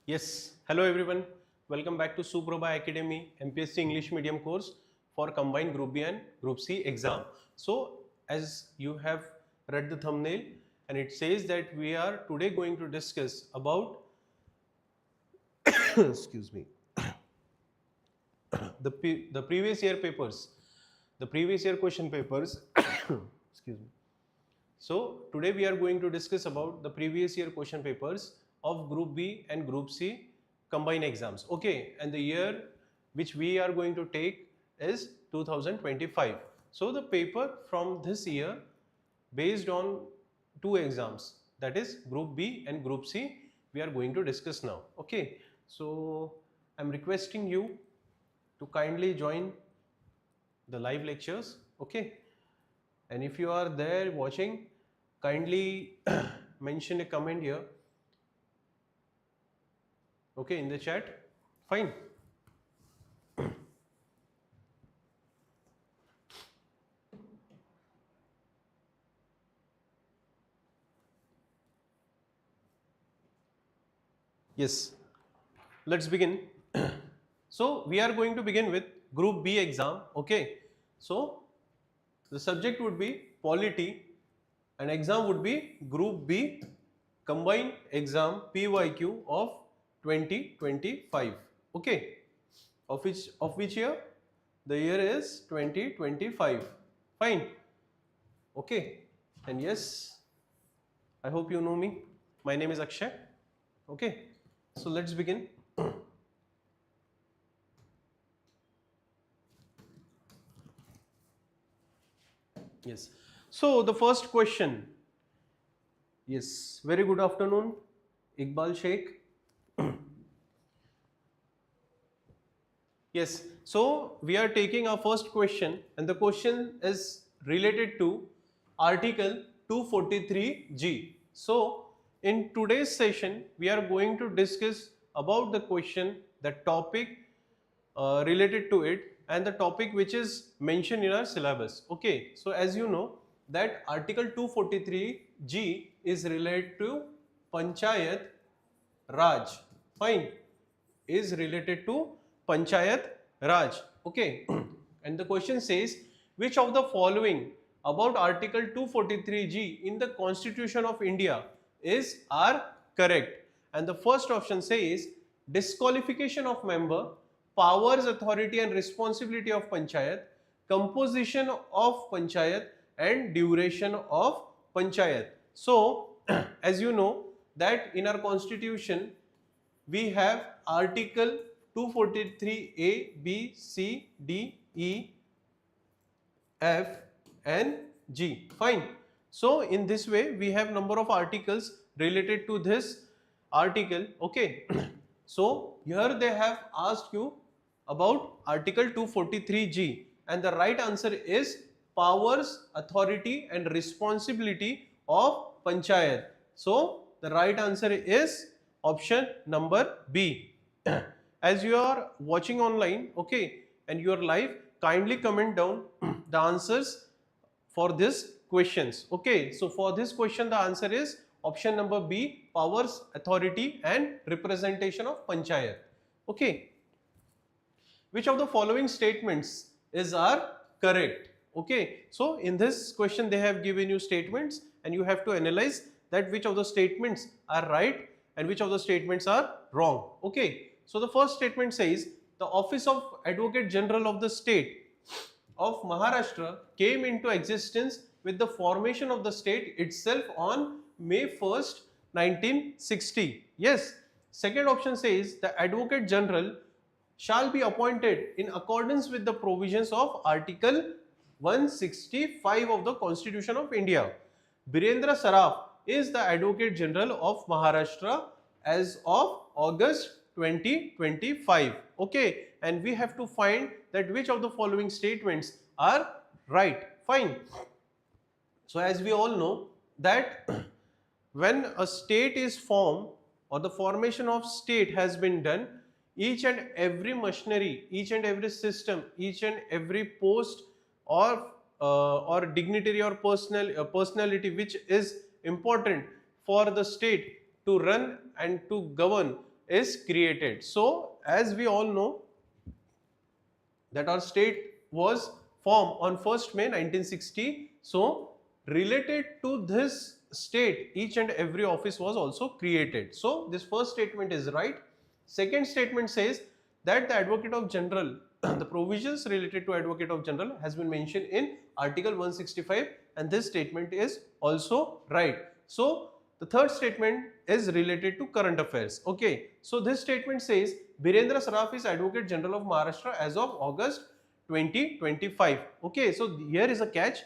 Yes, hello everyone. Welcome back to SuPrabha Academy MPSC English Medium course for Combined Group B and Group C exam. So, as you have read the thumbnail, and it says that we are today going to discuss about excuse me, the previous year papers, the previous year question papers. Excuse me. So today we are going to discuss about the previous year question papers of Group B and Group C combined exams. Okay, and the year which we are going to take is 2025. So the paper from this year based on two exams, that is Group B and Group C, we are going to discuss now. Okay, so I'm requesting you to kindly join the live lectures. Okay, and if you are there watching, kindly mention a comment here, okay, in the chat. Fine. Yes, let's begin. So we are going to begin with Group B exam. Okay, so the subject would be polity and exam would be Group B Combined Exam PYQ of 2025. Okay, of which year? The year is 2025. Fine. Okay, and yes, I hope you know me. My name is Akshay. Okay, so let's begin. Yes. So the first question. Yes, very good afternoon, Iqbal Sheikh. Yes, so we are taking our first question, and the question is related to Article 243G. So in today's session, we are going to discuss about the question, the topic related to it, and the topic which is mentioned in our syllabus. Okay, so as you know that Article 243G is related to Panchayat Raj. Fine, is related to Panchayat Raj. Okay, and the question says, which of the following about Article 243G in the Constitution of India are correct? And the first option says disqualification of member, powers, authority and responsibility of Panchayat, composition of Panchayat and duration of Panchayat. So as you know that in our constitution we have Article 243A, B, C, D, E, F and G. Fine. So in this way we have number of articles related to this article. Okay. So here they have asked you about Article 243G, and the right answer is powers, authority and responsibility of Panchayat. So the right answer is option number B. As you are watching online, okay, and you are live, kindly comment down the answers for this questions. Okay, so for this question the answer is option number B, powers, authority and representation of Panchayat. Okay, which of the following statements are correct? Okay, so in this question they have given you statements and you have to analyze that which of the statements are right and which of the statements are wrong. Okay, so the first statement says the Office of Advocate General of the State of Maharashtra came into existence with the formation of the state itself on May 1st, 1960. Yes. Second option says the Advocate General shall be appointed in accordance with the provisions of Article 165 of the Constitution of India. Birendra Saraf is the Advocate General of Maharashtra as of August 2025. Okay, and we have to find that which of the following statements are right. Fine. So as we all know that when a state is formed or the formation of state has been done, each and every machinery, each and every system, each and every post or dignitary or personality which is important for the state to run and to govern is created. So as we all know that our state was formed on 1st May 1960. So related to this state, each and every office was also created. So this first statement is right. Second statement says that the Advocate of General, the provisions related to Advocate of General has been mentioned in Article 165, and this statement is also right. So the third statement is related to current affairs. Okay, so this statement says Birendra Saraf is Advocate General of Maharashtra as of August 2025. Okay, so here is a catch.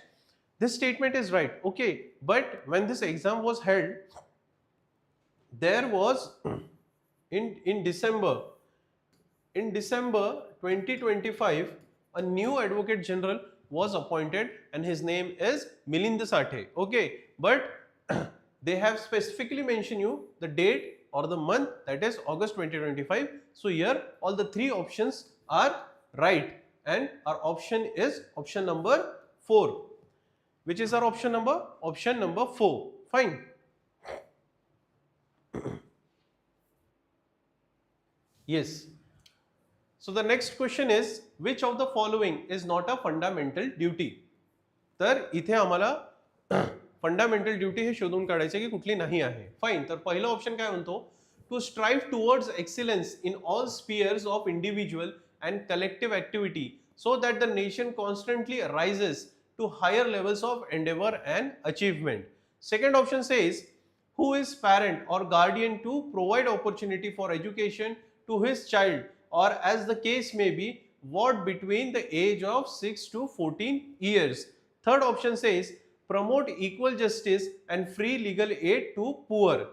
This statement is right. Okay, but when this exam was held, there was in December 2025, a new Advocate General was appointed, and his name is Milind Sathe. Okay, but they have specifically mentioned you the date or the month, that is August 2025. So here all the three options are right, and our option is option number 4. Which is our option number? Option number 4. Fine. Yes. So the next question is, which of the following is not a fundamental duty? तर इथे आम्हाला fundamental duty हे शोधून काढायचे की कुठली नाही आहे. Fine. तर पहिला ऑप्शन काय म्हणतो? To strive towards excellence in all spheres of individual and collective activity so that the nation constantly rises to higher levels of endeavor and achievement. Second option says, who is parent or guardian to provide opportunity for education to his child, or as the case may be, what between the age of 6 to 14 years. Third option says, promote equal justice and free legal aid to poor.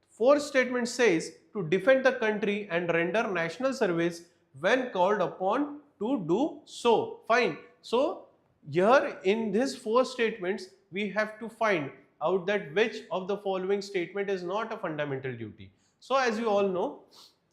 Fourth statement says, to defend the country and render national service when called upon to do so. Fine. So here in these 4 statements we have to find out that which of the following statement is not a fundamental duty. So as you all know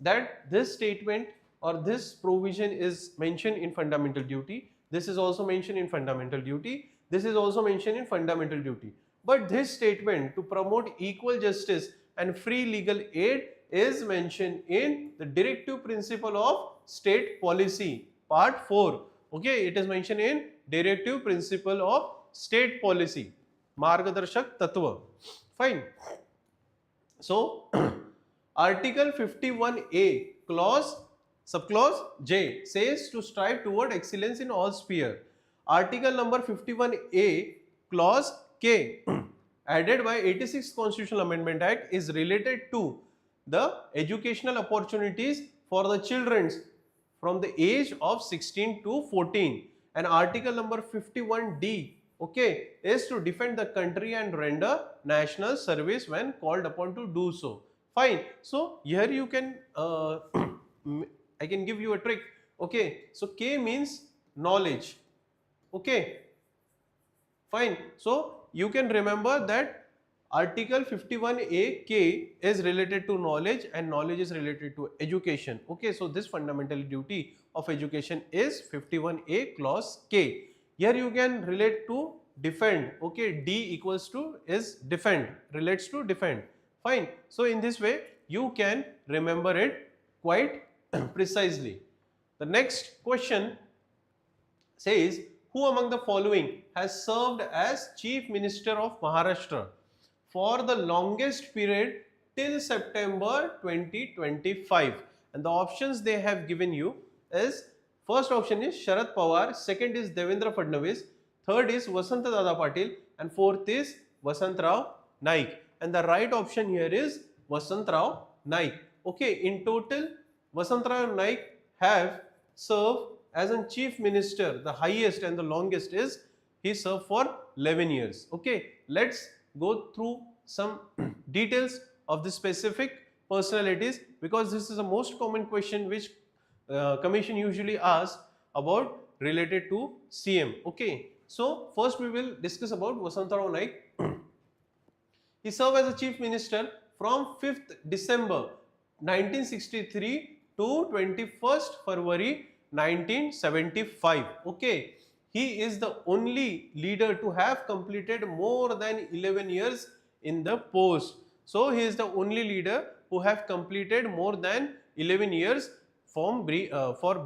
that this statement or this provision is mentioned in fundamental duty, this is also mentioned in fundamental duty, this is also mentioned in fundamental duty, but this statement to promote equal justice and free legal aid is mentioned in the directive principle of state policy. Part 4. Okay, it is mentioned in directive principle of state policy. Margadarshak Tattva. Fine. So, Article 51A, subclause J says to strive toward excellence in all sphere. Article number 51A, clause K, added by 86th Constitutional Amendment Act, is related to the educational opportunities for the children from the age of 16 to 14, and article number 51D, okay, is to defend the country and render national service when called upon to do so. Fine. So here you can I can give you a trick. Okay, so K means knowledge. Okay, fine. So you can remember that Article 51A K is related to knowledge and knowledge is related to education. Okay, so this fundamental duty of education is 51A clause K. Here you can relate to defend. Okay, D equals to is defend, relates to defend. Fine. So in this way you can remember it quite precisely. The next question says, who among the following has served as Chief Minister of Maharashtra for the longest period till September 2025? And the options they have given you is, first option is Sharad Pawar, second is Devendra Fadnavis, third is Vasant Dada Patil, and fourth is Vasant Rao Naik. And the right option here is Vasant Rao Naik. Okay, in total Vasant Rao Naik have served as a chief minister. The highest and the longest is he served for 11 years. Okay, let's go through some details of the specific personalities, because this is the most common question which commission usually asks about related to CM. Okay, so first we will discuss about Vasant Rao Naik. He served as a chief minister from 5th December 1963 to 21st February 1975. Okay, he is the only leader to have completed more than 11 years in the post. So he is the only leader who have completed more than 11 years for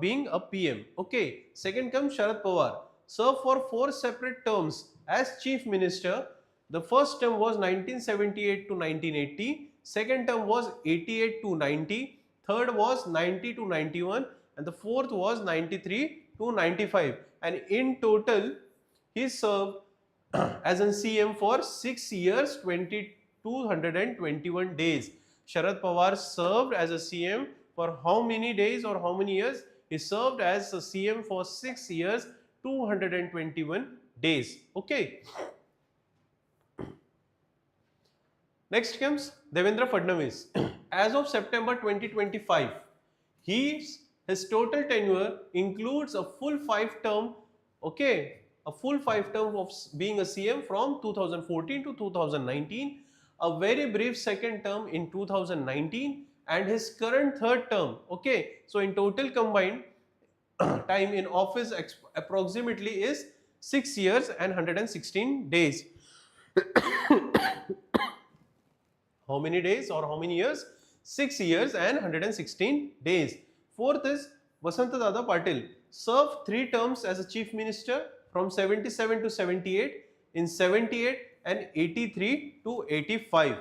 being a PM. Okay. Second comes Sharad Pawar, served for 4 separate terms as Chief Minister. The first term was 1978 to 1980, second term was 88 to 90, third was 90 to 91, and the fourth was 93 to 95. And in total, he served as a CM for 6 years, 221 days. Sharad Pawar served as a CM for how many days or how many years? He served as a CM for 6 years, 221 days. Okay. Next comes Devendra Fadnavis. As of September 2025, his total tenure includes a full 5-term, okay, a full 5-term of being a CM from 2014 to 2019, a very brief second term in 2019, and his current third term. Okay, so in total combined time in office approximately is 6 years and 116 days. How many days or how many years? 6 years and 116 days. Fourth is Vasanta Dada Patil, served 3 terms as a Chief Minister from 77 to 78, in 78 and 83 to 85.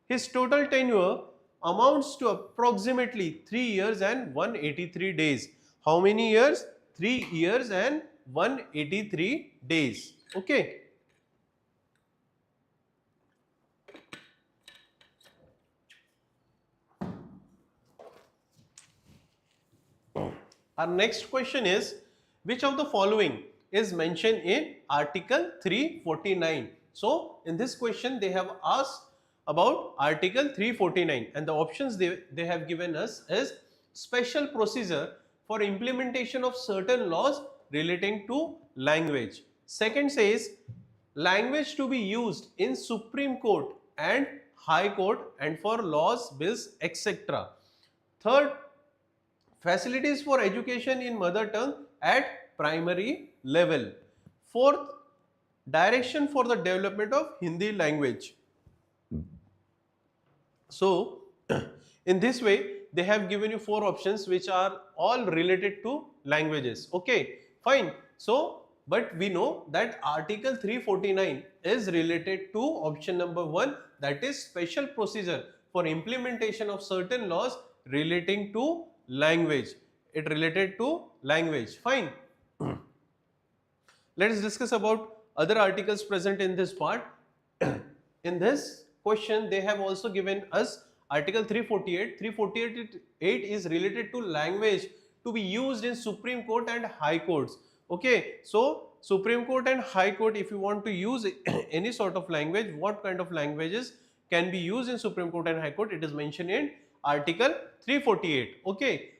His total tenure amounts to approximately 3 years and 183 days. How many years? 3 years and 183 days. Okay. Our next question is, which of the following is mentioned in Article 349? So, in this question they have asked about Article 349, and the options they have given us is special procedure for implementation of certain laws relating to language. Second says language to be used in Supreme Court and High Court and for laws, bills, etc. Third, facilities for education in mother tongue at primary level. Fourth, direction for the development of Hindi language. So, in this way, they have given you 4 options which are all related to languages. Okay, fine. So, but we know that Article 349 is related to option number 1, that is special procedure for implementation of certain laws relating to language. It related to language. Fine. Let us discuss about other articles present in this part. In this question, they have also given us Article 348. 348 is related to language to be used in Supreme Court and High Courts. Okay, so Supreme Court and High Court, if you want to use any sort of language, what kind of languages can be used in Supreme Court and High Court? It is mentioned in Article 348. Okay,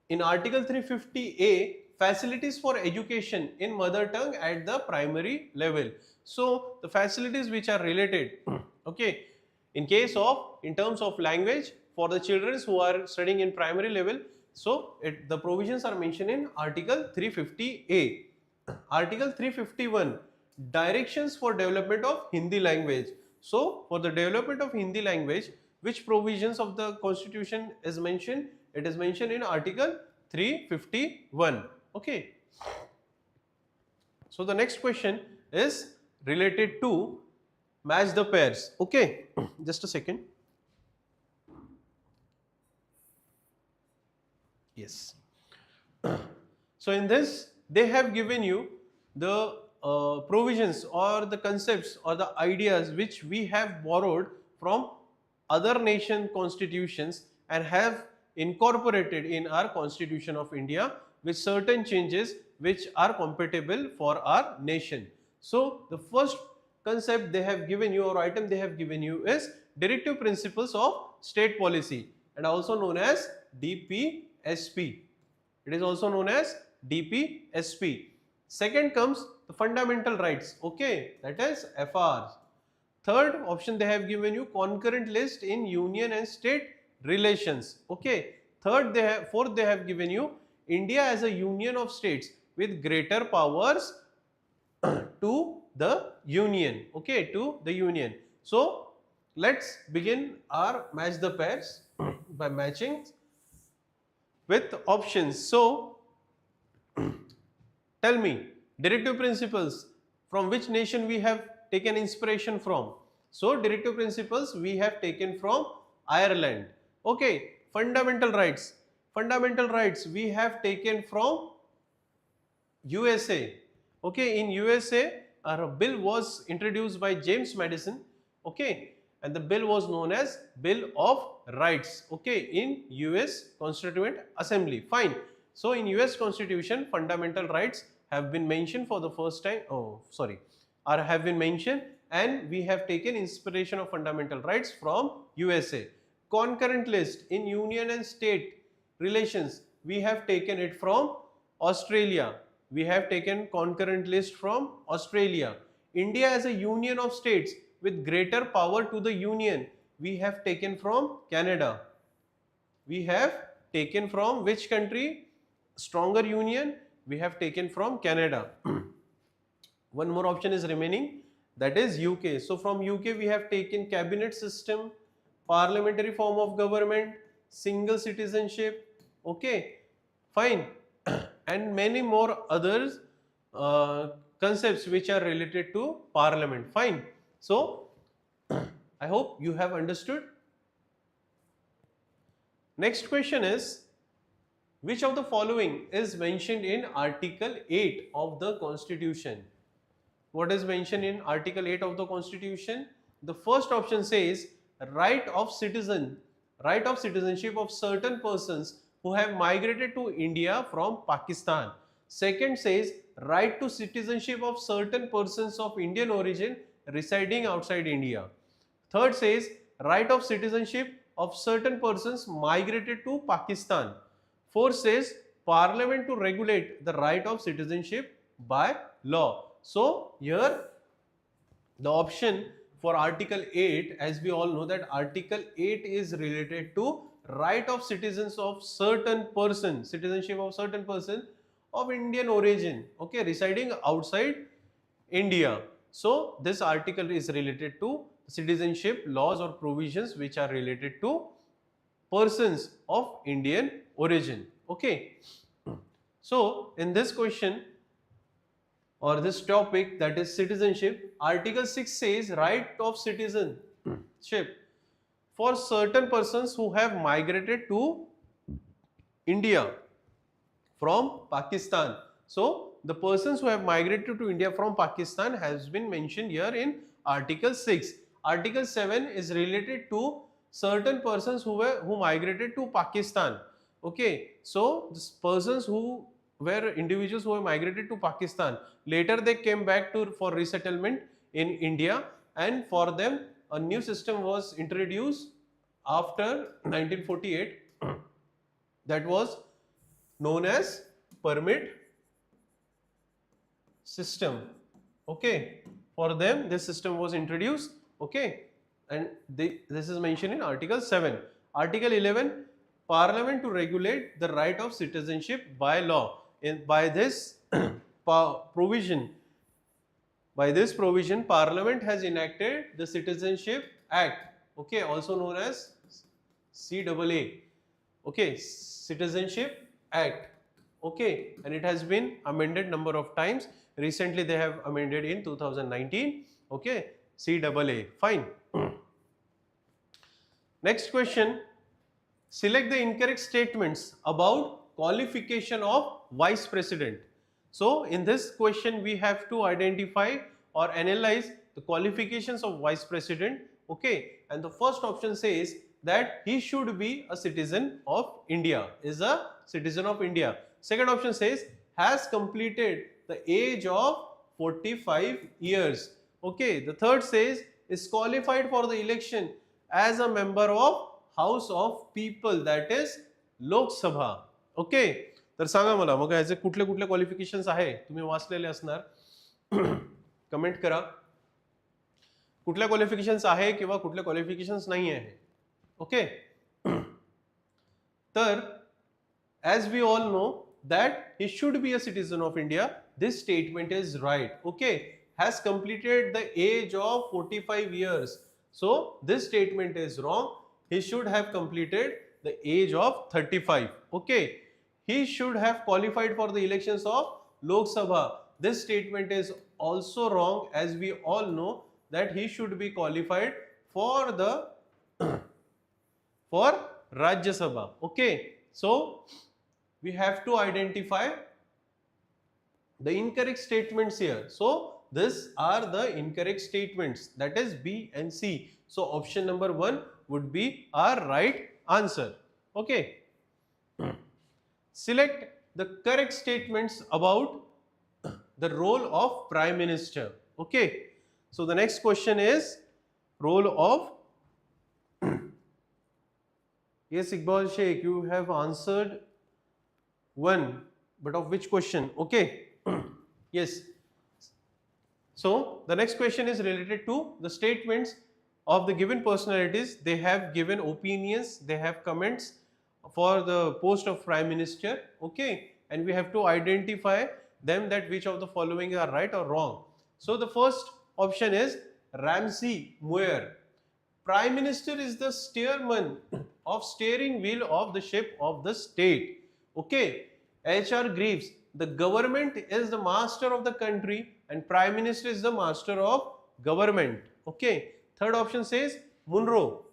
in Article 350A, facilities for education in mother tongue at the primary level. So the facilities which are related, okay, in terms of language for the children who are studying in primary level, so the provisions are mentioned in Article 350A. Article 351, directions for development of Hindi language. So for the development of Hindi language, which provisions of the Constitution is mentioned? It is mentioned in Article 351. Okay. So the next question is related to match the pairs. Okay, just a second. Yes. So in this, they have given you the provisions or the concepts or the ideas which we have borrowed from other nation constitutions and have incorporated in our Constitution of India with certain changes which are compatible for our nation. So the first concept they have given you or item they have given you is Directive Principles of State Policy, and also known as DPSP. It is also known as DPSP. Second comes the Fundamental Rights, okay, that is FRs. Third option they have given you concurrent list in union and state relations. Okay. Fourth they have given you India as a union of states with greater powers to the union. Okay, to the union. So let's begin our match the pairs by matching with options. So tell me, directive principles, from which nation we have taken inspiration from? So directive principles we have taken from Ireland. Okay, fundamental rights. Fundamental rights we have taken from USA. Okay, in USA, a bill was introduced by James Madison. Okay, and the bill was known as Bill of Rights. Okay, in US Constituent Assembly. Fine. So in US Constitution, fundamental rights have been mentioned for the first time. Oh, sorry, or have been mentioned, and we have taken inspiration of fundamental rights from USA. Concurrent list in union and state relations, we have taken it from Australia. We have taken concurrent list from Australia. India as a union of states with greater power to the union, we have taken from Canada. We have taken from which country? Stronger union, we have taken from Canada. One more option is remaining, that is UK. So from UK we have taken cabinet system, parliamentary form of government, single citizenship. Okay, fine. And many more others concepts which are related to parliament. Fine. So I hope you have understood. Next question is, which of the following is mentioned in Article 8 of the Constitution? What is mentioned in Article 8 of the Constitution? The first option says right of citizenship of certain persons who have migrated to India from Pakistan. Second says right to citizenship of certain persons of Indian origin residing outside India. Third says right of citizenship of certain persons migrated to Pakistan. Fourth says Parliament to regulate the right of citizenship by law. So here the option for Article 8, as we all know that Article 8 is related to right of citizens of certain person, citizenship of certain person of Indian origin, okay, residing outside India. So this article is related to citizenship laws or provisions which are related to persons of Indian origin. Okay. So in this question or this topic, that is citizenship, Article 6 says right of citizenship for certain persons who have migrated to India from Pakistan. So the persons who have migrated to India from Pakistan has been mentioned here in Article 6. Article 7 is related to certain persons who migrated to Pakistan. Okay, so these persons who were individuals who have migrated to Pakistan, later they came back for resettlement in India, and for them a new system was introduced after 1948 that was known as permit system. Okay, for them this system was introduced. Okay, and this is mentioned in Article 7. Article 11, Parliament to regulate the right of citizenship by law. By this provision, Parliament has enacted the Citizenship Act, okay, also known as CAA, okay, Citizenship Act, okay, and it has been amended number of times. Recently they have amended in 2019, okay, CAA, fine. Next question, select the incorrect statements about qualification of Vice President. So in this question we have to identify or analyze the qualifications of Vice President, okay, and the first option says that he should be a citizen of India, is a citizen of India. Second option says has completed the age of 45 years. Okay, the third says is qualified for the election as a member of House of People, that is Lok Sabha. Okay, तर सांगा मला मग याचे कुठले कुठले qualifications आहे, तुम्ही वाचलेले असणार, comment करा कुठल्या क्वालिफिकेशन्स आहे किंवा कुठले क्वालिफिकेशन्स नाही आहे. ओके, तर as we all know that he should be a citizen of India, this statement is right. Okay, has completed the age of 45 years. So this statement is wrong. He should have completed the age of 35. Okay. He should have qualified for the elections of Lok Sabha. This statement is also wrong, as we all know that he should be qualified for the for Rajya Sabha. Okay. So we have to identify the incorrect statements here. So these are the incorrect statements, that is B and C. So option number 1 would be our right answer. Okay. Select the correct statements about the role of Prime Minister. Okay. So the next question is role of yes, Iqbal Sheikh, you have answered one, but of which question? Okay. Yes. So the next question is related to the statements of the given personalities. They have given opinions, they have comments for the post of Prime Minister. Okay. And we have to identify them, that which of the following are right or wrong. So the first option is Ramsey Muir. Prime Minister is the steerman of steering wheel of the ship of the state. Okay. H.R. Greaves, the government is the master of the country and Prime Minister is the master of government. Okay. Third option says Munro.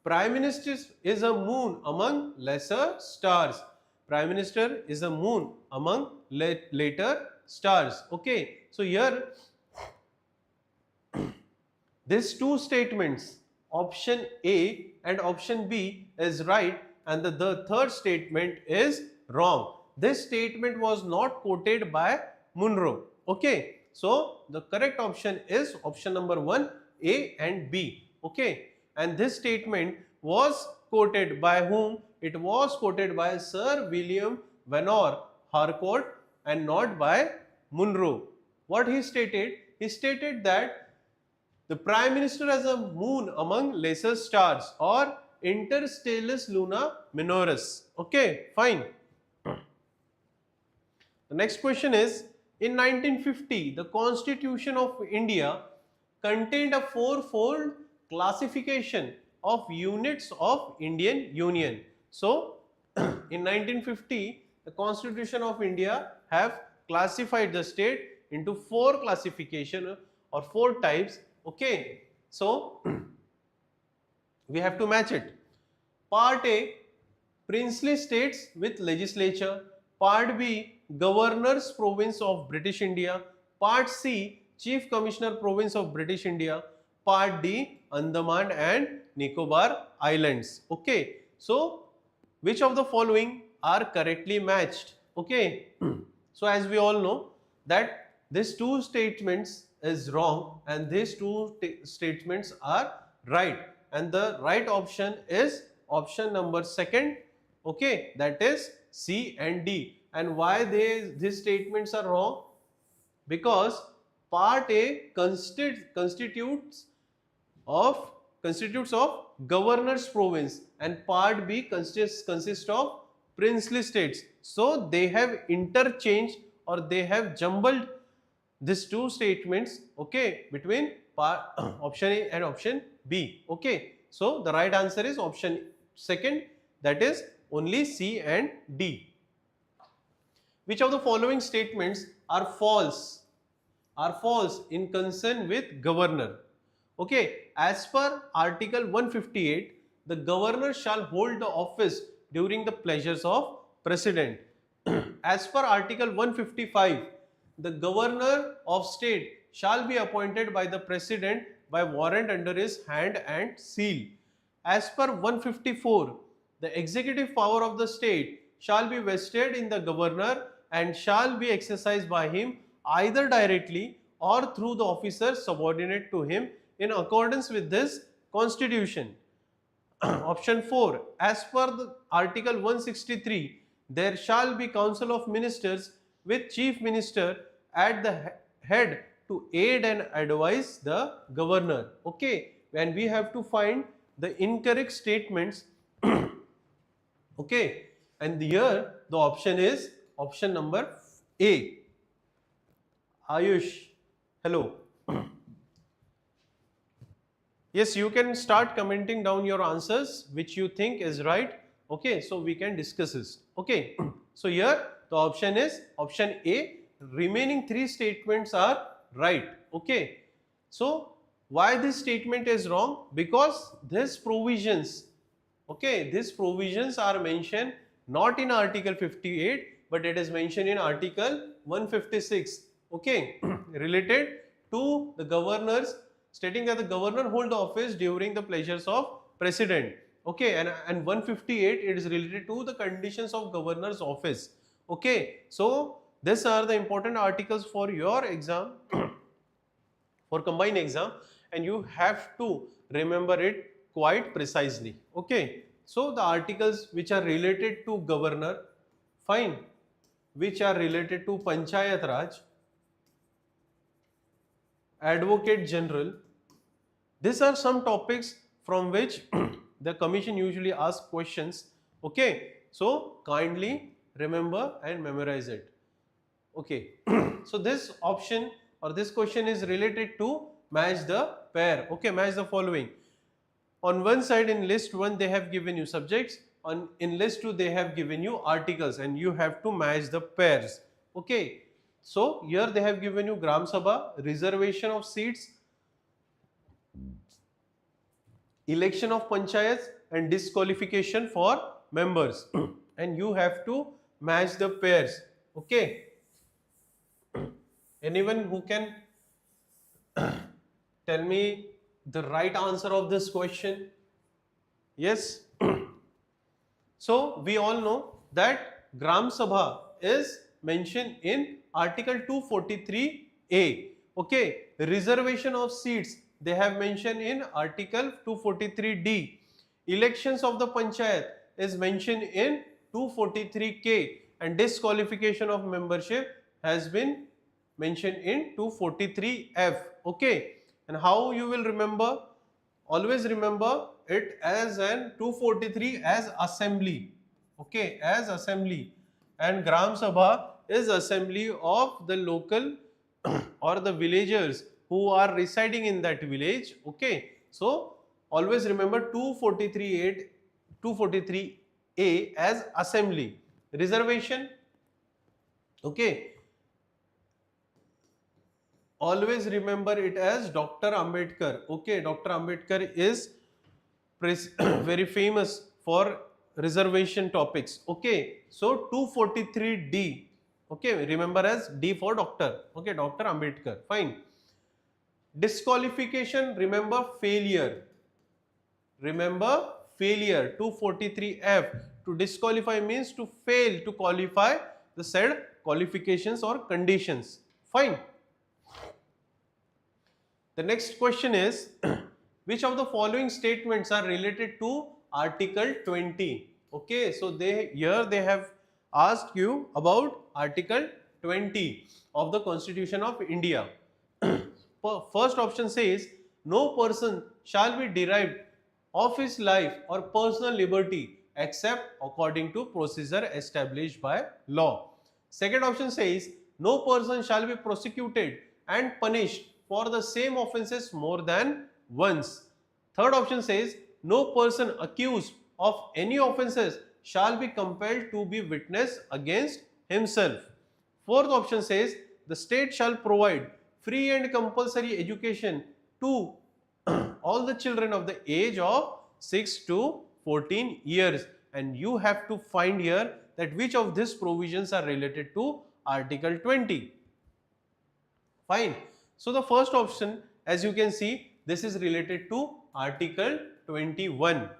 Prime Minister is a moon among lesser stars. Prime Minister is a moon among later stars. Okay. So here these two statements, option A and option B is right, and the third statement is wrong. This statement was not quoted by Munro. Okay. So the correct option is option number 1, A and B. Okay. And this statement was quoted by whom? It was quoted by Sir William Vanor Harcourt and not by Munro. What he stated? He stated that the Prime Minister as a moon among lesser stars, or interstellis luna minoris. Okay, fine. The next question is, in 1950, the Constitution of India contained a fourfold classification of units of Indian Union. So, in 1950, the Constitution of India have classified the state into 4 classification or 4 types. Okay, so we have to match it. Part A, princely states with legislature. Part B, Governor's Province of British India. Part C, Chief Commissioner Province of British India. Part D, Andaman and Nicobar Islands. Okay, so which of the following are correctly matched? Okay, so as we all know that these two statements is wrong and these two statements are right, and the right option is option number 2. Okay, that is C and D. And why these statements are wrong? Because part A constitutes of governor's province and part B consists of princely states. So they have interchanged or they have jumbled these two statements, okay, between option A and option B. Okay, so the right answer is option 2, that is only C and D. Which of the following statements are false in concern with governor? Okay, as per Article 158, the governor shall hold the office during the pleasures of president. As per Article 155, the governor of state shall be appointed by the president by warrant under his hand and seal. As per 154, the executive power of the state shall be vested in the governor and shall be exercised by him either directly or through the officers subordinate to him in accordance with this constitution. Option 4, as per the Article 163, there shall be council of ministers with chief minister at the head to aid and advise the governor. Okay, and we have to find the incorrect statements. Okay, and here the option is option number A. Ayush, hello. Yes, you can start commenting down your answers which you think is right. Okay, so we can discuss this. Okay, so here the option is option A. Remaining three statements are right. Okay, so why this statement is wrong? Because these provisions, okay, these provisions are mentioned not in Article 58, but it is mentioned in Article 156. Okay, related to the governors, stating that the governor hold office during the pleasures of president. Okay, and 158 it is related to the conditions of governor's office. Okay, so these are the important articles for your exam for combined exam, and you have to remember it quite precisely. Okay, so the articles which are related to governor, fine, which are related to panchayat raj, advocate general, these are some topics from which the commission usually asks questions. Okay, so kindly remember and memorize it. Okay, so this option or this question is related to match the pair. Okay, match the following. On one side in list 1 they have given you subjects, on in list 2 they have given you articles, and you have to match the pairs. Okay, so here they have given you Gram Sabha, reservation of seats, election of panchayats, and disqualification for members and you have to match the pairs. Okay, anyone who can tell me the right answer of this question? Yes. So we all know that Gram Sabha is mentioned in Article 243A. Okay, reservation of seats they have mentioned in Article 243D. Elections of the panchayat is mentioned in 243K, and disqualification of membership has been mentioned in 243F. Okay, and how you will remember? Always remember it as an 243 as assembly. Okay, as assembly, and Gram Sabha is assembly of the local or the villagers who are residing in that village. Okay, so always remember 243A as assembly. Reservation, okay, always remember it as Dr. Ambedkar. Okay, Dr. Ambedkar is very famous for reservation topics. Okay, so 243D, okay, remember as D for doctor. Okay, Dr. Ambedkar, fine. Disqualification, remember failure. Remember failure, 243F. To disqualify means to fail to qualify the said qualifications or conditions. Fine. The next question is which of the following statements are related to Article 20? Okay, so they have asked you about Article 20 of the Constitution of India. First option says no person shall be derived of his life or personal liberty except according to procedure established by law. Second option says no person shall be prosecuted and punished for the same offences more than once. Third option says no person accused of any offences shall be compelled to be witness against himself. Fourth option says the state shall provide free and compulsory education to all the children of the age of 6 to 14 years, and you have to find here that which of these provisions are related to Article 20. Fine. So the first option, as you can see, this is related to Article 21.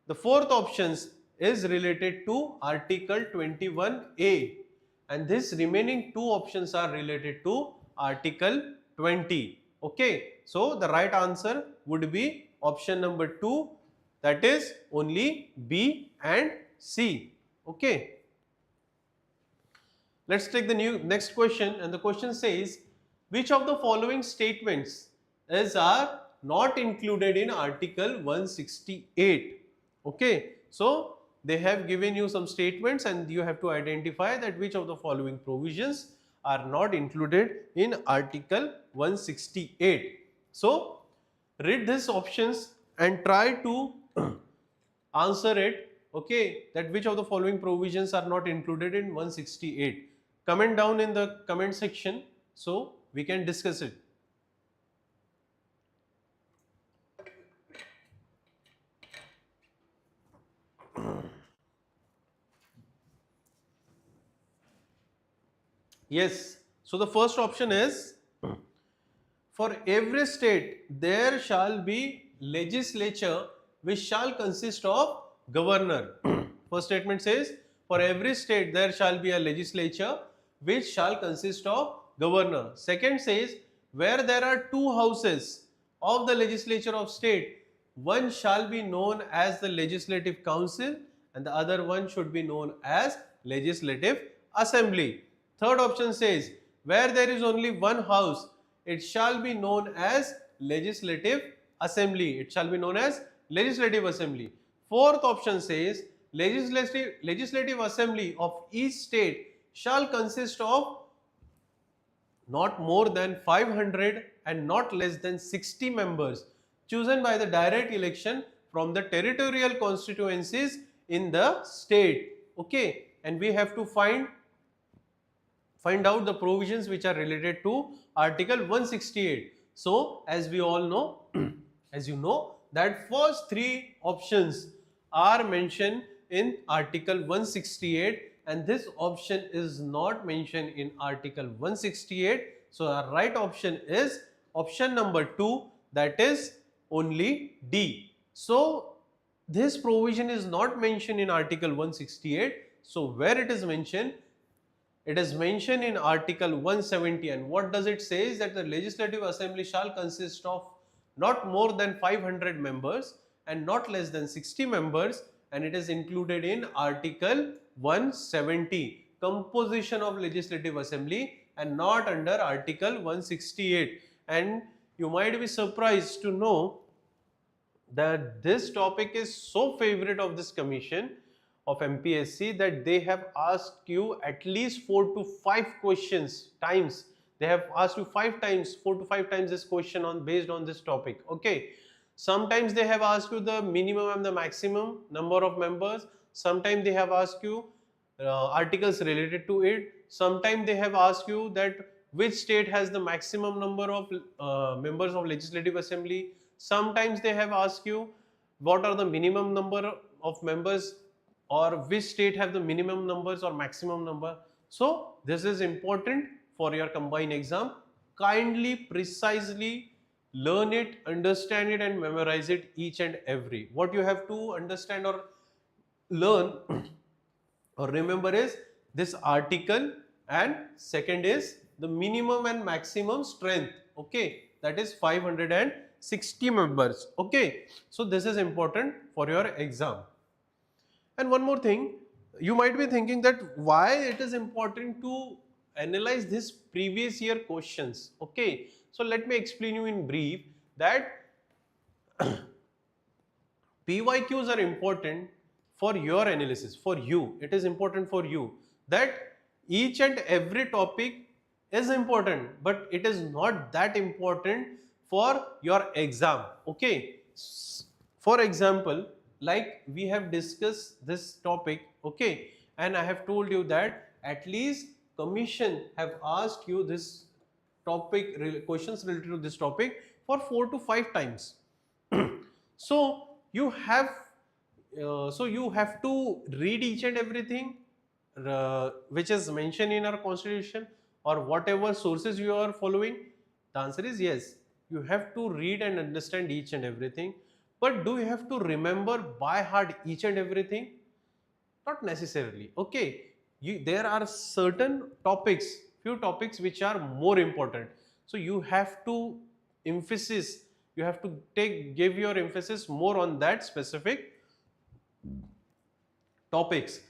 The fourth option is related to Article 21A, and this remaining two options are related to Article 20. Okay, so the right answer would be option number 2, that is only B and C. Okay, let's take the next question, and the question says which of the following statements are not included in Article 168. Okay, so they have given you some statements and you have to identify that which of the following provisions are not included in Article 168. So read these options and try to answer it, okay, that which of the following provisions are not included in 168. Comment down in the comment section so we can discuss it. Yes, so the first option is, for every state there shall be legislature which shall consist of governor. First statement says, for every state there shall be a legislature which shall consist of governor. Second says, where there are two houses of the legislature of state, one shall be known as the legislative council and the other one should be known as legislative assembly. Third option says, where there is only one house, it shall be known as legislative assembly. It shall be known as legislative assembly. Fourth option says, legislative assembly of each state shall consist of not more than 500 and not less than 60 members chosen by the direct election from the territorial constituencies in the state. Okay, and we have to find out the provisions which are related to Article 168. So, as we all know, as you know, that first three options are mentioned in Article 168 and this option is not mentioned in Article 168. So, our right option is option number 2, that is only D. So, this provision is not mentioned in Article 168. So, where it is mentioned? It is mentioned in Article 170, and what does it say is that the Legislative Assembly shall consist of not more than 500 members and not less than 60 members, and it is included in Article 170, composition of Legislative Assembly, and not under Article 168. And you might be surprised to know that this topic is so favorite of this commission of MPSC that they have asked you at least 4 to 5 questions times. They have asked you 4 to 5 times this question based on this topic. Okay. Sometimes they have asked you the minimum and the maximum number of members. Sometimes they have asked you articles related to it. Sometimes they have asked you that which state has the maximum number of members of Legislative Assembly. Sometimes they have asked you what are the minimum number of members, or which state have the minimum numbers or maximum number. So this is important for your combined exam. Kindly, precisely learn it, understand it and memorize it each and every. What you have to understand or learn or remember is this article, and second is the minimum and maximum strength. Okay, that is 560 members. Okay, so this is important for your exam. And one more thing, you might be thinking that why it is important to analyze this previous year questions. Okay, so let me explain you in brief that PYQs are important for your analysis, for you. It is important for you that each and every topic is important, but it is not that important for your exam. Okay, for example, like we have discussed this topic, okay, and I have told you that at least commission have asked you this topic, questions related to this topic for 4 to 5 times. So you have to read each and everything which is mentioned in our constitution or whatever sources you are following. The answer is yes, you have to read and understand each and everything. But do you have to remember by heart each and everything? Not necessarily. Okay, there are certain topics, few topics which are more important. So you have to give your emphasis more on that specific topics.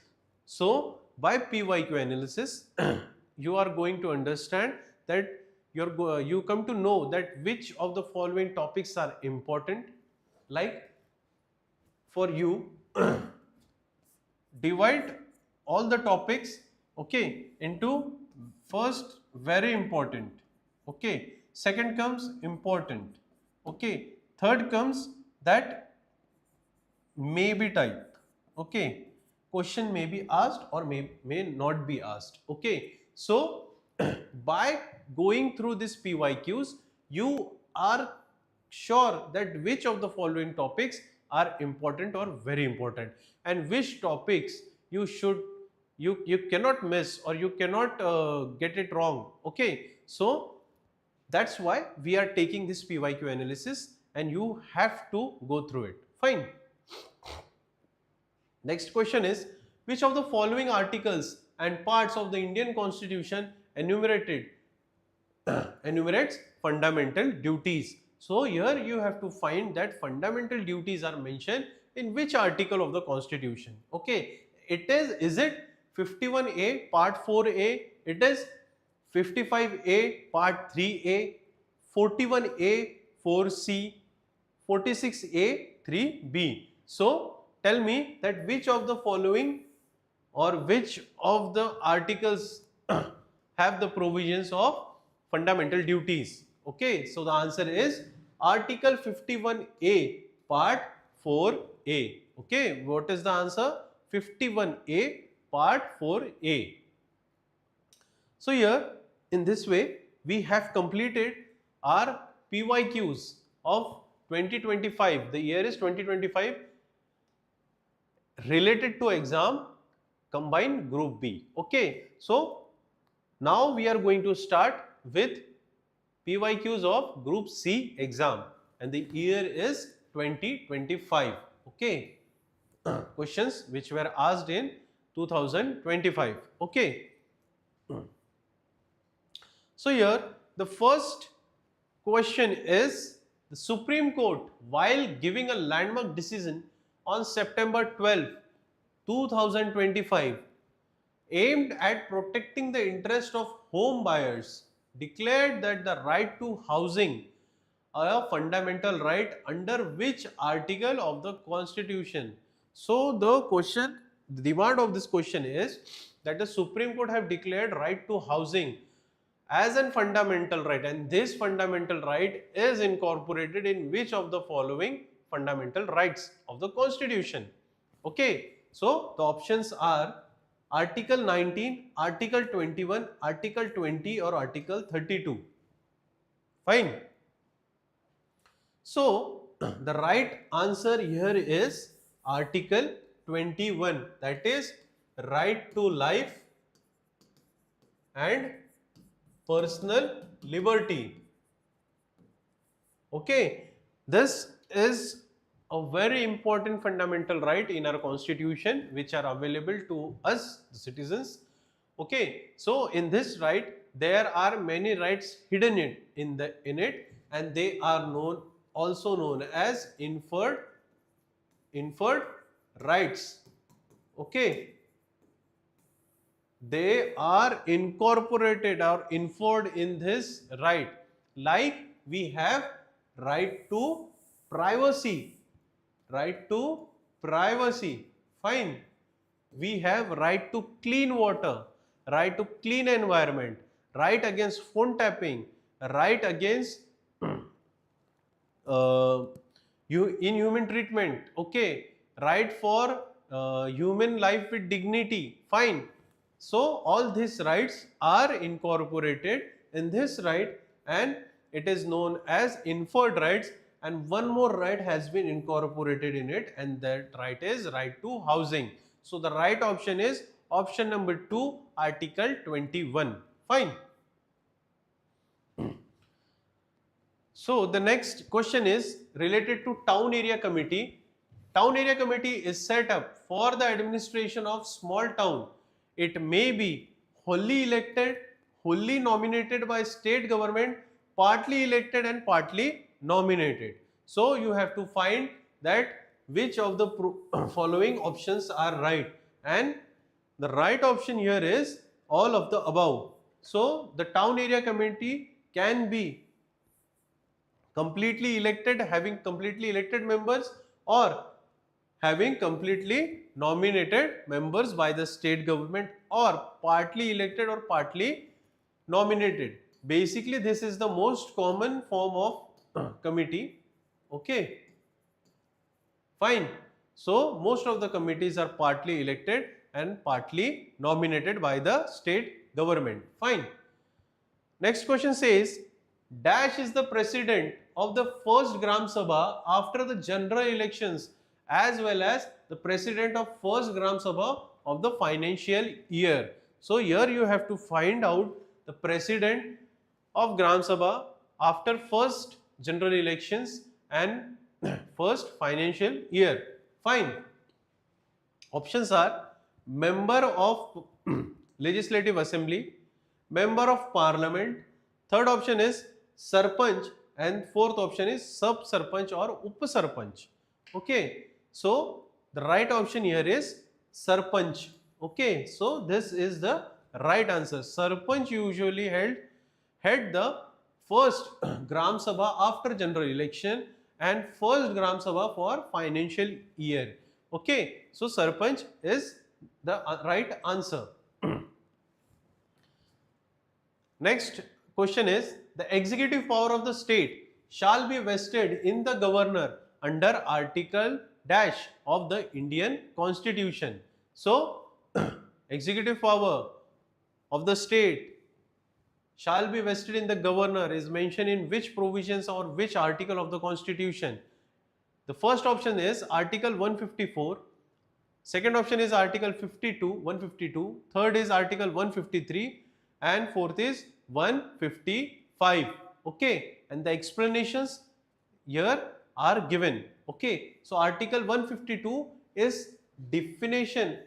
So by PYQ analysis, you are going to understand that you come to know that which of the following topics are important. Like for you, divide all the topics, okay, into first very important, okay, second comes important, okay, Third comes that may be type. Okay, question may be asked or may not be asked. Okay, so by going through this PYQs, you are sure that which of the following topics are important or very important, and which topics you should you cannot miss or you cannot get it wrong. Okay, so that's why we are taking this PYQ analysis and you have to go through it. Fine. Next question is, which of the following articles and parts of the Indian Constitution enumerates fundamental duties? So here you have to find that fundamental duties are mentioned in which article of the Constitution. Okay, is it 51A part 4A, it is 55A part 3A, 41A 4C, 46A 3B. So tell me that which of the following or which of the articles have the provisions of fundamental duties. Okay, so the answer is Article 51A part 4A. Okay, what is the answer? 51A part 4A. So here in this way we have completed our PYQs of 2025. The year is 2025 related to exam Combine Group B. Okay, so now we are going to start with PYQs of Group C exam and the year is 2025. Okay, questions which were asked in 2025. Okay, so here the first question is, the Supreme Court, while giving a landmark decision on September 12, 2025, aimed at protecting the interest of home buyers, declared that the right to housing a fundamental right under which article of the Constitution? So the demand of this question is that the Supreme Court have declared right to housing as a fundamental right, and this fundamental right is incorporated in which of the following fundamental rights of the Constitution? Okay, so the options are Article 19, Article 21, Article 20 or Article 32. Fine. So the right answer here is Article 21, that is right to life and personal liberty. Okay, this is a very important fundamental right in our Constitution which are available to us, the citizens. Okay, so in this right there are many rights hidden in it, and they are also known as inferred rights. Okay, they are incorporated or inferred in this right, like we have right to privacy. Fine. We have right to clean water, right to clean environment, right against phone tapping, right against inhuman treatment. Okay, right for human life with dignity. Fine. So all these rights are incorporated in this right, and it is known as inferred rights. And one more right has been incorporated in it, and that right is right to housing. So the right option is option number 2, Article 21. Fine. So the next question is related to Town Area Committee. Town Area Committee is set up for the administration of small town. It may be wholly elected, wholly nominated by state government, partly elected and partly nominated. So you have to find that which of the following options are right, and the right option here is all of the above. So the Town Area Committee can be completely elected, having completely elected members, or having completely nominated members by the state government, or partly elected or partly nominated. Basically this is the most common form of committee. Okay, fine. So most of the committees are partly elected and partly nominated by the state government. Fine. Next question says, Dash is the president of the first Gram Sabha after the general elections as well as the president of first Gram Sabha of the financial year. So here you have to find out the president of Gram Sabha after first general elections and first financial year. Fine. Options are member of legislative assembly, member of parliament, third option is sarpanch, and fourth option is sub sarpanch or up sarpanch. Okay, so the right option here is sarpanch. Okay, so this is the right answer. Sarpanch usually had the first Gram Sabha after general election and first Gram Sabha for financial year. Okay, so Sarpanch is the right answer. Next question is, the executive power of the state shall be vested in the governor under Article Dash of the Indian Constitution. So, executive power of the state shall be vested in the governor is mentioned in which provisions or which article of the Constitution? The first option is Article 154, second option is Article 152, third is Article 153 and fourth is 155. Okay, and the explanations here are given. Okay, so Article 152 is definition.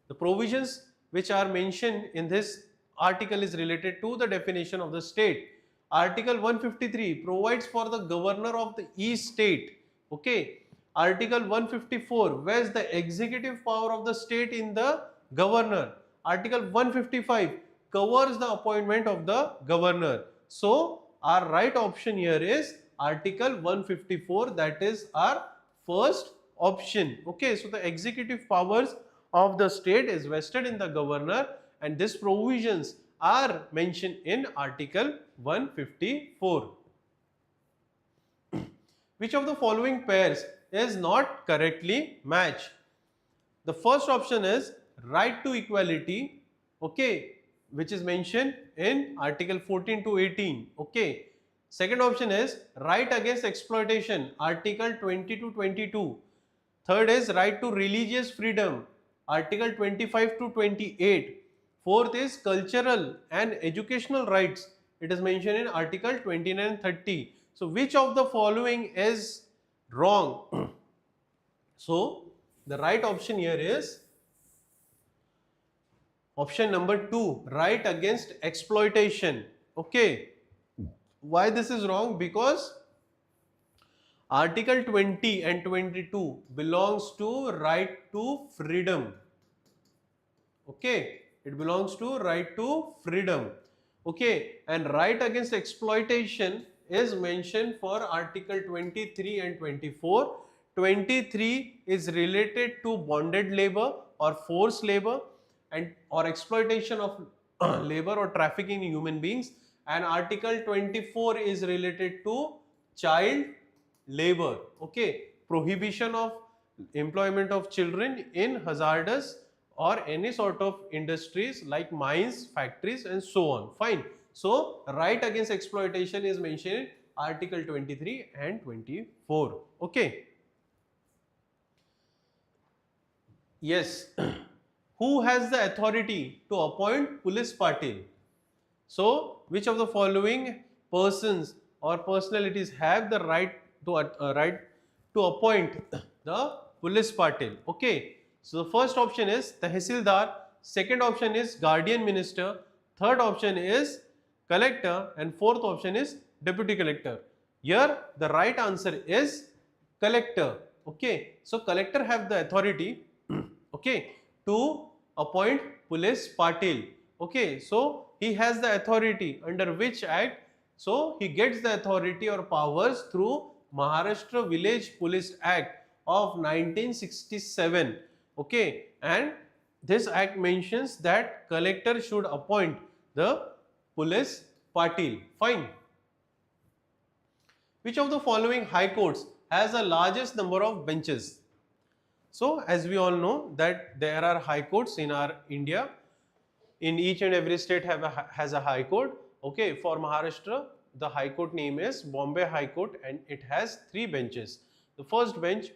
The provisions which are mentioned in this article is related to the definition of the state. Article 153 provides for the governor of each state. Okay, Article 154 vests the executive power of the state in the governor. Article 155 covers the appointment of the governor. So our right option here is Article 154, that is our first option. Okay, so the executive powers of the state is vested in the governor and these provisions are mentioned in Article 154. Which of the following pairs is not correctly matched? The first option is right to equality, okay, which is mentioned in Article 14 to 18. Okay. Second option is right against exploitation, Article 20 to 22. Third is right to religious freedom, Article 25 to 28. Fourth is cultural and educational rights. It is mentioned in Article 29 and 30. So which of the following is wrong? So the right option here is option number 2, right against exploitation. Okay. Why this is wrong? Because Article 20 and 22 belongs to right to freedom. Okay. It belongs to right to freedom. Okay. And right against exploitation is mentioned for Article 23 and 24. 23 is related to bonded labor or forced labor and or exploitation of labor or trafficking in human beings, and Article 24 is related to child labor. Okay, prohibition of employment of children in hazardous or any sort of industries like mines, factories and so on. Fine. So right against exploitation is mentioned in Article 23 and 24. Okay. Yes. Who has the authority to appoint police patil? So, which of the following persons or personalities have the right to appoint the police patil? Okay. So the first option is Tehsildar, second option is Guardian Minister, third option is Collector, and fourth option is Deputy Collector. Here the right answer is Collector. Okay. So Collector have the authority okay, to appoint police patil. Okay, so he has the authority under which act? So he gets the authority or powers through Maharashtra Village Police Act of 1967. Okay, and this act mentions that collector should appoint the police patil. Fine. Which of the following high courts has the largest number of benches? So as we all know that there are high courts in our India. In each and every state has a high court. Okay, for Maharashtra, the high court name is Bombay High Court and it has 3 benches. The first bench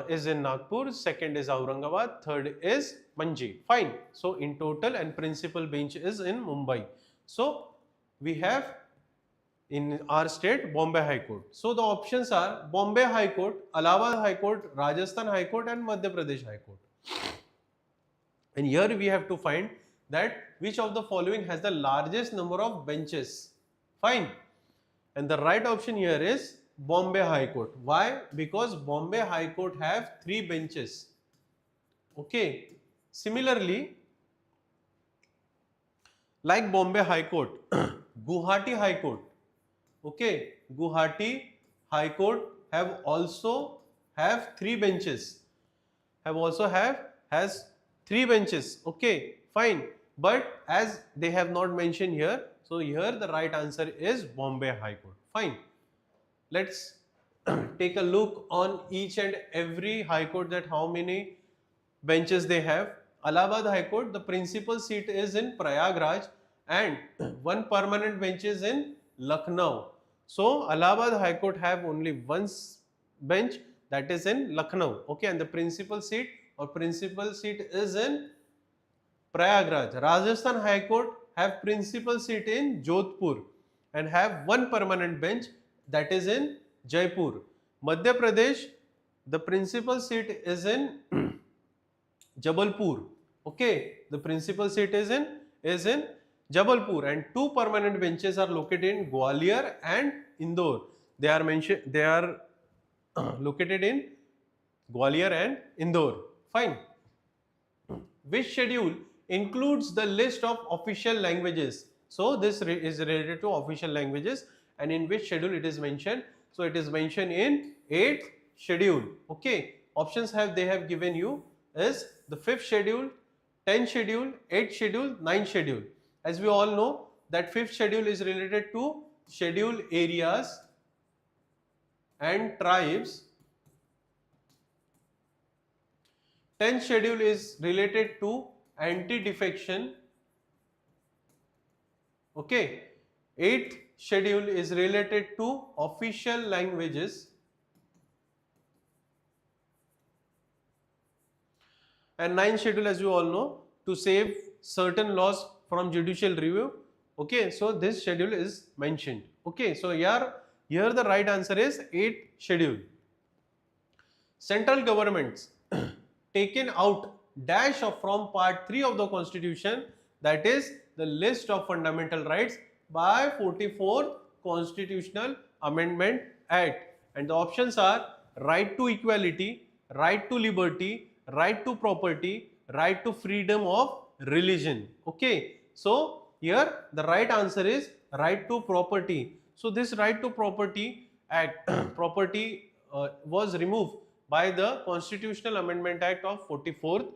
is in Nagpur, second is Aurangabad, third is Manji. Fine. So in total, and principal bench is in Mumbai. So we have in our state Bombay High Court. So the options are Bombay High Court, Allahabad High Court, Rajasthan High Court and Madhya Pradesh High Court. And here we have to find that which of the following has the largest number of benches. Fine. And the right option here is Bombay High Court. Why? Because Bombay High Court have 3 benches. Okay. Similarly, like Bombay High Court, Guwahati High Court. Okay. Guwahati High Court have 3 benches. Has 3 benches. Okay. Fine. But as they have not mentioned here, so here the right answer is Bombay High Court. Fine. Let's take a look on each and every High Court that how many benches they have. Allahabad High Court, the principal seat is in Prayagraj and 1 permanent bench is in Lucknow. So Allahabad High Court have only 1 bench, that is in Lucknow. Okay, and the principal seat is in Prayagraj. Rajasthan High Court have principal seat in Jodhpur and have 1 permanent bench, that is in Jaipur. Madhya Pradesh, the principal seat is in Jabalpur. Okay, the principal seat is in Jabalpur and 2 permanent benches are located in Gwalior and Indore. They are located in Gwalior and Indore. Fine. Which schedule includes the list of official languages? So this is related to official languages, and in which schedule it is mentioned? So it is mentioned in 8th schedule. Okay, options they have given you is the 5th schedule, 10th schedule, 8th schedule, 9th schedule. As we all know that 5th schedule is related to scheduled areas and tribes. 10th schedule is related to anti-defection. Okay. 8th schedule is related to official languages. And 9th schedule, as you all know, to save certain laws from judicial review. Okay, so this schedule is mentioned. Okay, so here the right answer is 8th schedule. Central governments taken out dash of from part 3 of the constitution, that is the list of fundamental rights by 44th Constitutional Amendment Act, and the options are right to equality, right to liberty, right to property, right to freedom of religion. Okay, so here the right answer is right to property. So this right to property act was removed by the Constitutional Amendment Act of 44th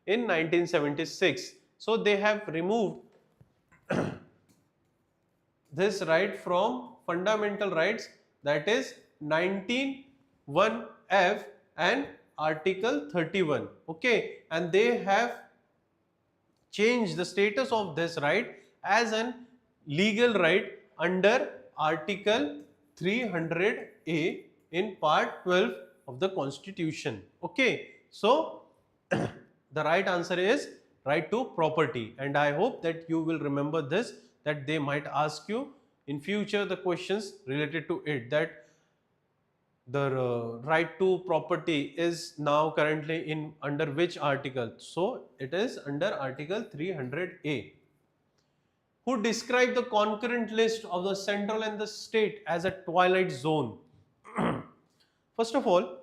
in 1976. So they have removed this right from fundamental rights, that is 19(1)(f) and Article 31. Okay, and they have changed the status of this right as an legal right under Article 300A in Part 12 of the Constitution. Okay, so the right answer is right to property, and I hope that you will remember this, that they might ask you in future the questions related to it, that the right to property is now currently in under which article. So it is under Article 300A. Who describe the concurrent list of the central and the state as a twilight zone? First of all,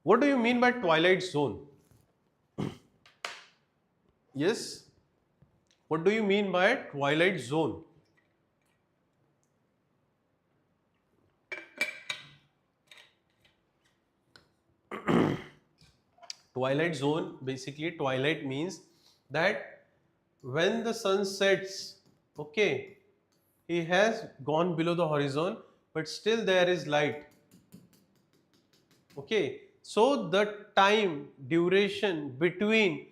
what do you mean by twilight zone? Yes, what do you mean by twilight zone? Twilight zone, basically twilight means that when the sun sets, okay, he has gone below the horizon, but still there is light. Okay, so the time duration between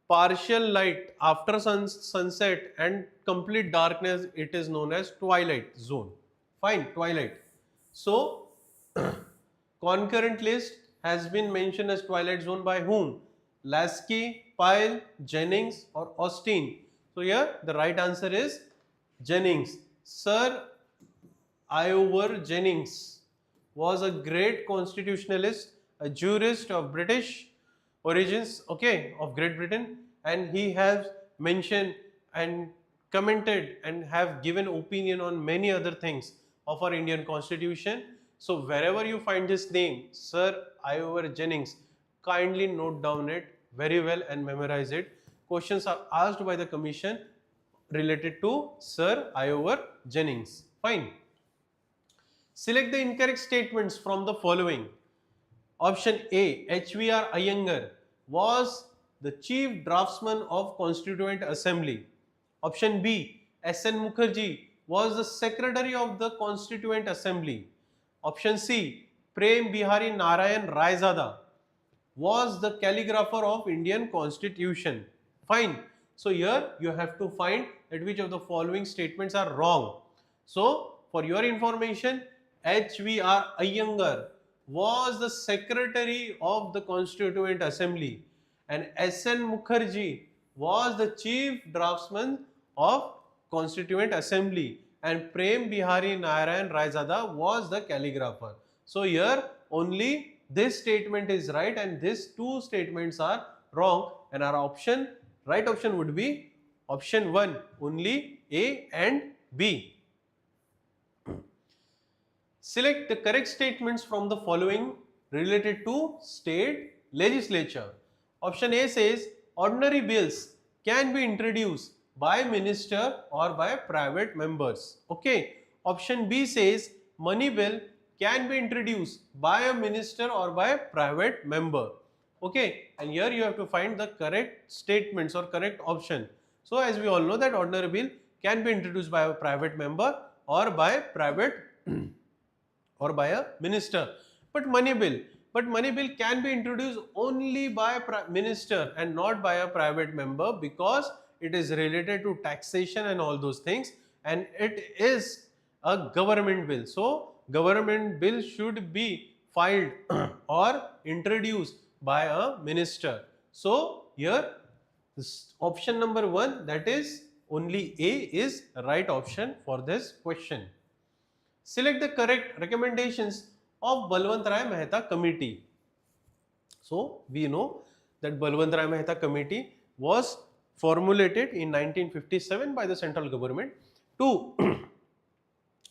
partial light after sunset and complete darkness, it is known as twilight zone. Fine, twilight. So concurrent list has been mentioned as twilight zone by whom? Lasky, Pyle, Jennings or Austin. So here the right answer is Jennings. Sir Iowa Jennings was a great constitutionalist, a jurist of British origins, okay, of Great Britain, and he has mentioned and commented and have given opinion on many other things of our Indian Constitution. So wherever you find his name, Sir Iowa Jennings, kindly note down it very well and memorize it. Questions are asked by the commission related to Sir Iowa Jennings. Fine. Select the incorrect statements from the following. Option A, HVR Iyengar was the chief draftsman of Constituent Assembly. Option B, SN Mukherjee was the secretary of the Constituent Assembly. Option C, Prem Bihari Narayan Raizada was the calligrapher of Indian Constitution. Fine. So here you have to find that which of the following statements are wrong. So for your information, HVR Iyengar was the secretary of the Constituent Assembly and SN Mukherjee was the chief draftsman of Constituent Assembly and Prem Bihari Narayan Raizada was the calligrapher. So here only this statement is right and these two statements are wrong, and our right option would be option 1, only A and B. Select the correct statements from the following related to state legislature. Option A says ordinary bills can be introduced by minister or by private members. Okay. Option B says money bill can be introduced by a minister or by a private member. Okay. And here you have to find the correct statements or correct option. So as we all know that ordinary bill can be introduced by a private member or by private or by a minister. But money bill can be introduced only by a minister and not by a private member because it is related to taxation and all those things, and it is a government bill. So government bill should be filed or introduced by a minister. So here this option number 1, that is only A, is the right option for this question. Select the correct recommendations of Balwant Rai Mehta Committee. So we know that Balwant Rai Mehta Committee was formulated in 1957 by the central government to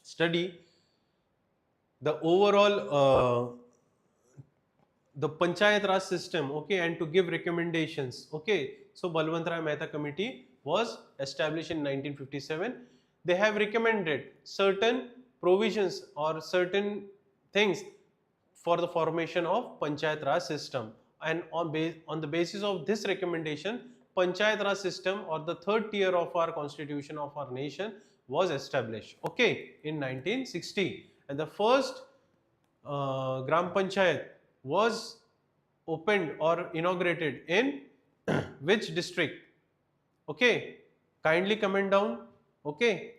study the overall the Panchayat Raj system, okay, and to give recommendations. Okay, so Balwant Rai Mehta Committee was established in 1957. They have recommended certain provisions or certain things for the formation of Panchayat Raj system, and on the basis of this recommendation, Panchayat Raj system or the third tier of our constitution of our nation was established, okay, in 1960. And the first Gram Panchayat was opened or inaugurated in which district? Okay, kindly comment down, okay,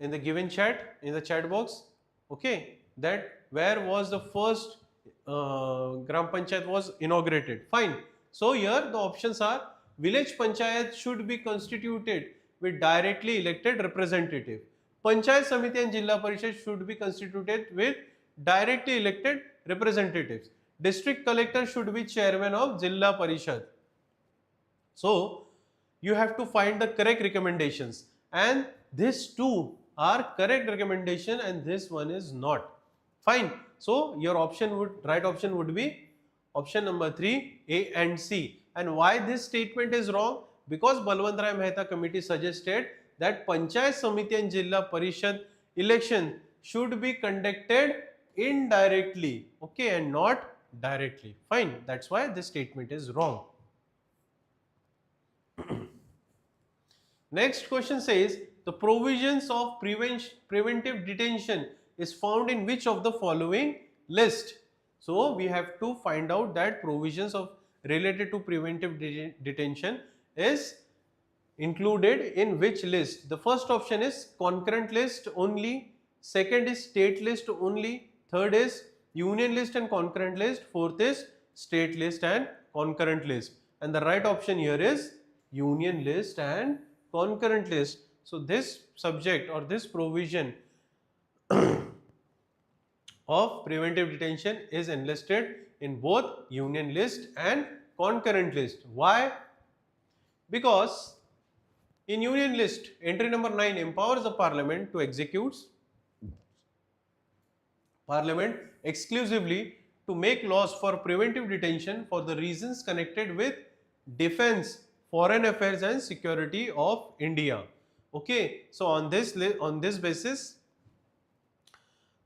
in the given chat, in the chat box, okay, that where was the first Gram Panchayat was inaugurated. Fine. So here the options are: village panchayat should be constituted with directly elected representative. Panchayat Samiti and Jilla Parishad should be constituted with directly elected representatives. District collector should be chairman of Jilla Parishad. So you have to find the correct recommendations, and these two are correct recommendation and this one is not. Fine. So your right option would be option number 3, A and C. And why this statement is wrong? Because Balwant Rai Mehta Committee suggested that Panchayat Samiti and Jilla Parishad election should be conducted indirectly, okay, and not directly. Fine. That's why this statement is wrong. Next question says the provisions of preventive detention is found in which of the following list? So we have to find out that provisions of related to preventive detention is included in which list. The first option is concurrent list only, second is state list only, third is union list and concurrent list, fourth is state list and concurrent list, and the right option here is union list and concurrent list. So this subject or this provision of preventive detention is enlisted in both union list and concurrent list. Why? Because in union list, entry number 9 empowers the parliament to execute parliament exclusively to make laws for preventive detention for the reasons connected with defense, foreign affairs and security of India. Okay, so on this basis,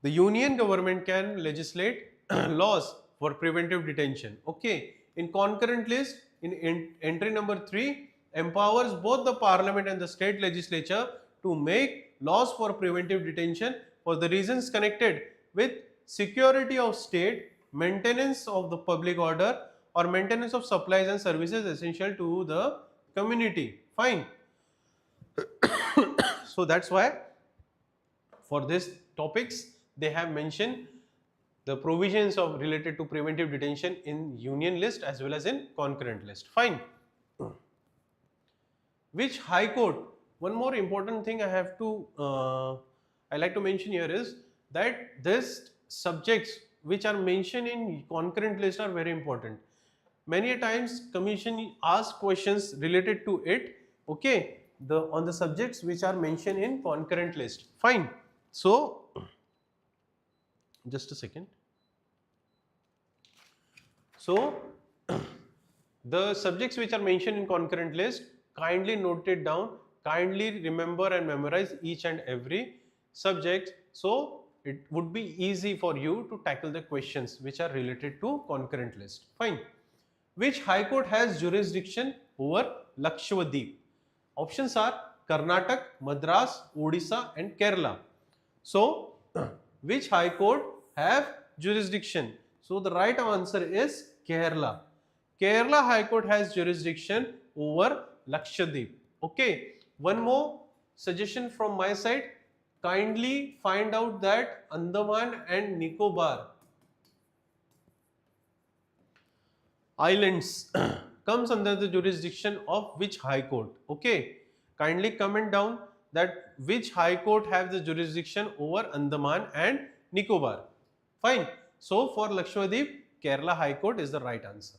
the union government can legislate laws for preventive detention. Okay, in concurrent list, in entry number 3, empowers both the parliament and the state legislature to make laws for preventive detention for the reasons connected with security of state, maintenance of the public order or maintenance of supplies and services essential to the community. Fine. So that's why for these topics they have mentioned the provisions of related to preventive detention in union list as well as in concurrent list. Fine. Which high court? One more important thing I like to mention here is that this subjects which are mentioned in concurrent list are very important. Many a times commission asks questions related to it, okay, on the subjects which are mentioned in concurrent list. Fine. So just a second. So the subjects which are mentioned in concurrent list, kindly note it down, kindly remember and memorize each and every subject, so it would be easy for you to tackle the questions which are related to concurrent list. Fine. Which high court has jurisdiction over Lakshadweep? Options are Karnataka, Madras, Odisha and Kerala. So which high court have jurisdiction? So the right answer is Kerala. Kerala High Court has jurisdiction over Lakshadweep. Okay, one more suggestion from my side. Kindly find out that Andaman and Nicobar Islands comes under the jurisdiction of which high court. Okay, kindly comment down that which high court have the jurisdiction over Andaman and Nicobar. Fine. So for Lakshadweep, Kerala High Court is the right answer.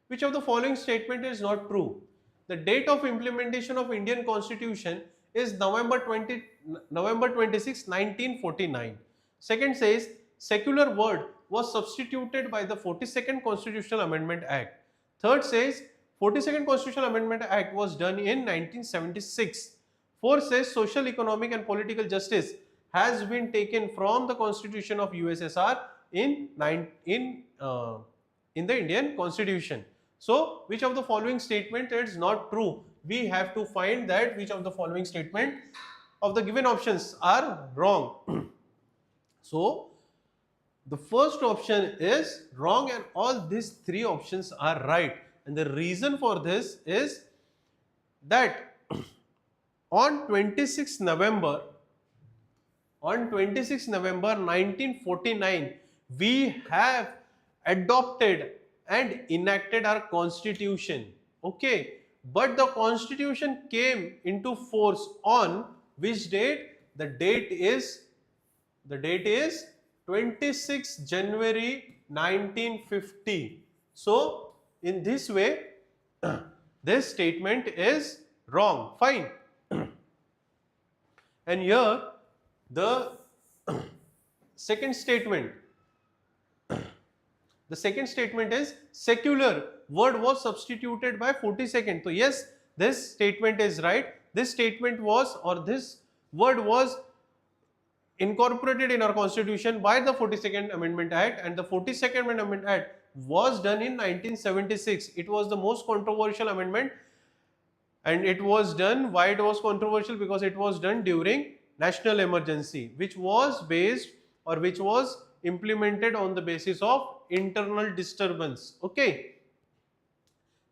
Which of the following statement is not true? The date of implementation of Indian Constitution is November 26, 1949. Second says secular word was substituted by the 42nd Constitutional Amendment Act. Third says 42nd Constitutional Amendment Act was done in 1976. Fourth says social, economic and political justice has been taken from the Constitution of USSR in the Indian Constitution. So which of the following statement is not true? We have to find that which of the following statement of the given options are wrong. So the first option is wrong and all these three options are right, and the reason for this is that on 26 November 1949 we have adopted and enacted our constitution. Okay, but the constitution came into force on which date? The date is 26 January 1950. So in this way this statement is wrong. Fine. And here the second statement is secular word was substituted by 42nd. So yes, this statement is right. This statement was, or this word was incorporated in our constitution by the 42nd Amendment Act, and the 42nd Amendment Act was done in 1976. It was the most controversial amendment And it was done, why it was controversial? Because it was done during national emergency, which was based or which was implemented on the basis of internal disturbance. Okay.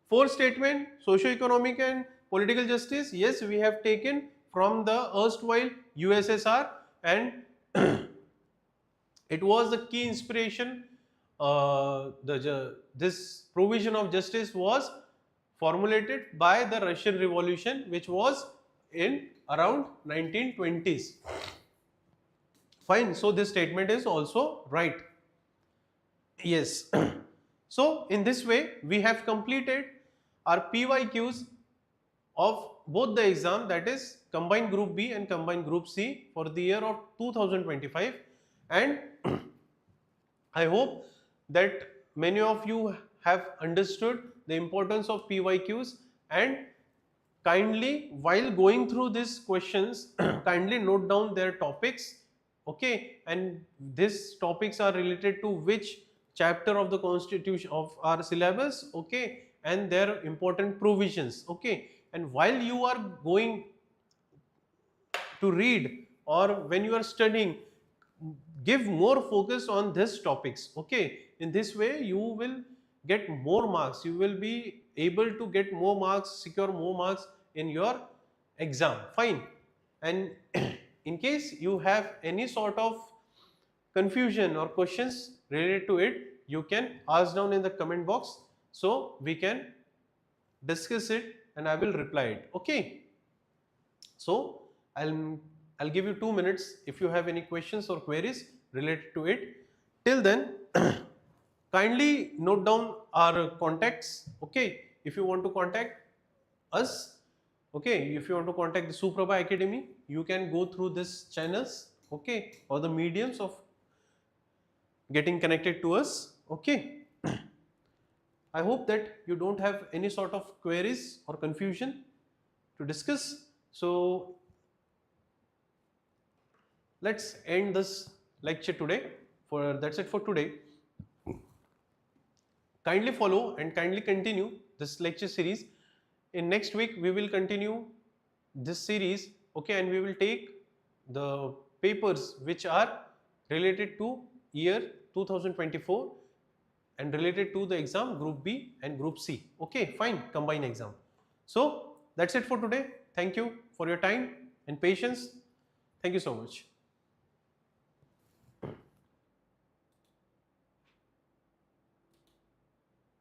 Fourth statement, socio-economic and political justice. Yes, we have taken from the erstwhile USSR, and it was the key inspiration. This provision of justice was formulated by the Russian Revolution, which was in around 1920s. Fine. So this statement is also right. Yes. So in this way, we have completed our PYQs of both the exam, that is Combined Group B and Combined Group C for the year of 2025, and I hope that many of you have understood the importance of PYQs, and kindly, while going through these questions, kindly note down their topics, okay, and these topics are related to which chapter of the constitution of our syllabus, okay, and their important provisions, okay. And while you are going to read or when you are studying, give more focus on these topics, okay. In this way you will get more marks, you will be able to get more marks, secure more marks in your exam. Fine. And in case you have any sort of confusion or questions related to it, you can ask down in the comment box, so we can discuss it and I will reply it, okay. So I'll give you 2 minutes if you have any questions or queries related to it. Till then, kindly note down our contacts, okay. If you want to contact us, okay, if you want to contact the SuPrabha Academy, you can go through these channels, okay, or the mediums of getting connected to us, okay. I hope that you don't have any sort of queries or confusion to discuss. So let's end this lecture today. That's it for today. Kindly follow and kindly continue this lecture series. In next week we will continue this series, okay, and we will take the papers which are related to year 2024 and related to the exam Group B and Group C, okay, fine, combined exam. So that's it for today. Thank you for your time and patience. Thank you so much.